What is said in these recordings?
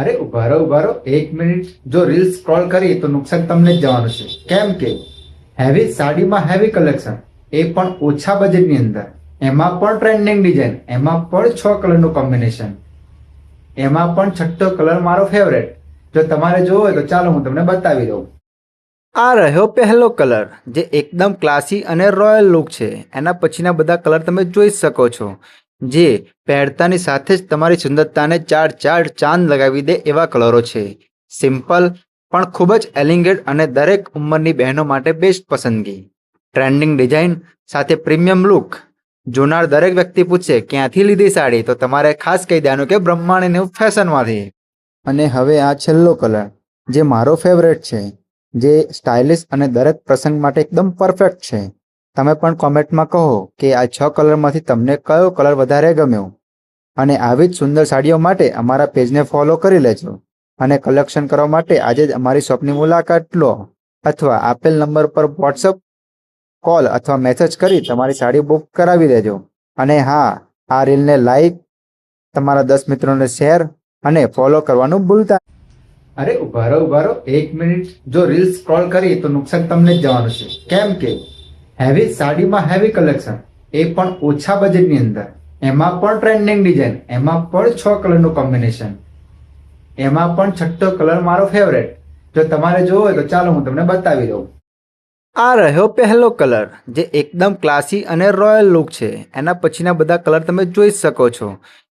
અરે ઉભા રહો 1 મિનિટ. જો રીલ સ્ક્રોલ કરી તો નુકસાન તમને જ જવાનું છે. કેમ કે હેવી સાડીમાં હેવી કલેક્શન, એ પણ ઓછા બજેટની અંદર, એમાં પણ ટ્રેન્ડિંગ ડિઝાઇન, એમાં પણ 6 કલરનું કોમ્બિનેશન, એમાં પણ છઠ્ઠો કલર મારો ફેવરેટ. જો તમારે જોવો હોય તો ચાલો હું તમને બતાવી દઉં. આ રહ્યો પહેલો કલર, જે એકદમ ક્લાસી અને રોયલ લુક છે. એના પછીના બધા કલર તમે જોઈ શકો છો, જે પહેરતાની સાથે જ તમારી સુંદરતાને ચાર ચાર ચાંદ લગાવી દે એવા કલરો છે. સિમ્પલ પણ ખૂબ જ એલિગેન્ટ અને દરેક ઉંમરની બહેનો માટે બેસ્ટ પસંદગી. ટ્રેન્ડિંગ ડિઝાઇન સાથે પ્રીમિયમ લુક. જોનાર દરેક વ્યક્તિ પૂછશે ક્યાંથી લીધી સાડી, તો તમારે ખાસ કહી દેવાનું કે બ્રહ્માંડ ફેશનમાંથી. અને હવે આ છેલ્લો કલર, જે મારો ફેવરેટ છે, જે સ્ટાઇલિશ અને દરેક પ્રસંગ માટે એકદમ પરફેક્ટ છે. તમે પણ કોમેન્ટમાં કહો કે આ 6 કલરમાંથી તમને કયો કલર વધારે ગમ્યો. અને આવી જ સુંદર સાડીઓ માટે અમારા પેજને ફોલો કરી લેજો. અને કલેક્શન કરવા માટે આજે જ અમારી શોપની મુલાકાત લો, અથવા આપેલ નંબર પર વોટ્સઅપ, કોલ અથવા મેસેજ કરી તમારી સાડી બુક કરાવી દેજો. અને હા, આ રીલને લાઈક, તમારા 10 મિત્રોને શેર અને ફોલો કરવાનું ભૂલતા. અરે ઉભા રહો 1 મિનિટ. જો રીલ સ્ક્રોલ કરી તો નુકસાન તમને જ જવાનું છે. કેમ કે હેવી સાડીમાં હેવી કલેક્શન, એ પણ ઓછા બજેટની અંદર, એમાં પણ ટ્રેન્ડિંગ ડિઝાઇન, એમાં પણ 6 કલરનું કોમ્બિનેશન, એમાં પણ છઠ્ઠો કલર મારો ફેવરેટ. જો તમારે જોવો હોય તો ચાલો હું તમને બતાવી દઉં. આ રહ્યો પહેલો કલર, જે એકદમ ક્લાસી અને રોયલ લુક છે. એના પછીના બધા કલર તમે જોઈ શકો છો,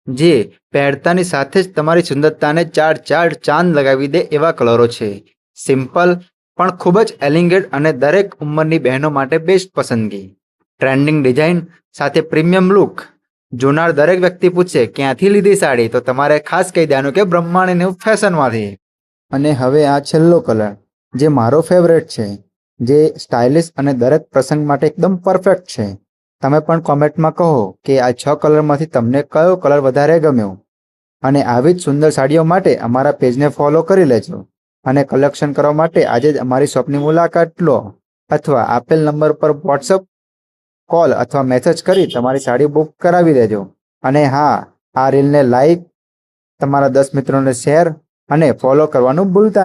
જે પહેરતાની સાથે જ તમારી સુંદરતાને ચાર ચાર ચાંદ લગાવી દે એવા કલરો છે. સિમ્પલ પણ ખૂબ જ એલિગેન્ટ અને દરેક ઉંમરની બહેનો માટે બેસ્ટ પસંદગી. ટ્રેન્ડિંગ ડિઝાઇન સાથે પ્રીમિયમ લુક. જોનાર દરેક વ્યક્તિ પૂછશે ક્યાંથી લીધી સાડી, તો તમારે ખાસ કહી દેવાનું કે બ્રહ્માંડ ફેશનમાંથી. અને હવે આ છેલ્લો કલર, જે મારો ફેવરેટ છે, જે સ્ટાઇલિશ અને દરેક પ્રસંગ માટે એકદમ પરફેક્ટ છે. તમે પણ કોમેન્ટમાં કહો કે આ 6 કલરમાંથી તમને કયો કલર વધારે ગમ્યો. અને આવી જ સુંદર સાડીઓ માટે અમારા પેજને ફોલો કરી લેજો. અને કલેક્શન કરવા માટે આજે જ અમારી શોપની મુલાકાત લો, અથવા આપેલ નંબર પર વોટ્સઅપ, કોલ અથવા મેસેજ કરી તમારી સાડી બુક કરાવી દેજો. અને હા, આ રીલને લાઈક, તમારા 10 મિત્રોને શેર અને ફોલો કરવાનું ભૂલતા